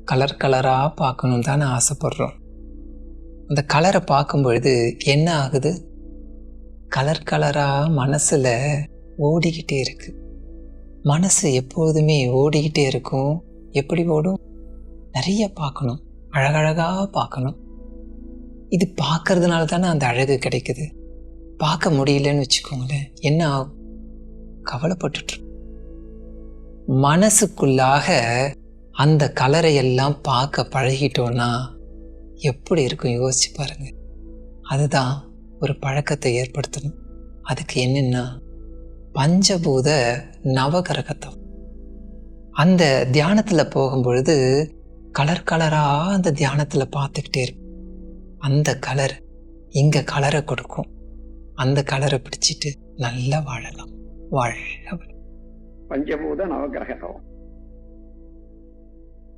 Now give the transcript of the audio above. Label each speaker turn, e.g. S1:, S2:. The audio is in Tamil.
S1: கலர் கலராக பார்க்கணும் தானே ஆசைப்படுறோம். அந்த கலரை பார்க்கும் பொழுது என்ன ஆகுது? கலர் கலராக மனசில் ஓடிக்கிட்டே இருக்கு. மனசு எப்போதுமே ஓடிக்கிட்டே இருக்கும். எப்படி ஓடும்? நிறைய பார்க்கணும், அழகழகாக பார்க்கணும். இது பார்க்கறதுனால தானே அந்த அழகு கிடைக்குது. பார்க்க முடியலன்னு வச்சுக்கோங்களேன், என்ன ஆகும்? கவலைப்பட்டுட்டு மனசுக்குள்ளாக அந்த கலரை எல்லாம் பார்க்க பழகிட்டோன்னா எப்படி இருக்கும் யோசிச்சு பாருங்க. அதுதான் ஒரு பழக்கத்தை ஏற்படுத்தணும். அதுக்கு என்னென்னா பஞ்சபூத நவகிரகத்தம். அந்த தியானத்தில் போகும்பொழுது கலர் கலராக அந்த தியானத்தில் பார்த்துக்கிட்டே இருக்கும். அந்த கலர் இங்கே கலரை கொடுக்கும். அந்த கலரை பிடிச்சிட்டு நல்லா வாழலாம். வாழ்க
S2: பஞ்சபூத நவகிரகம்.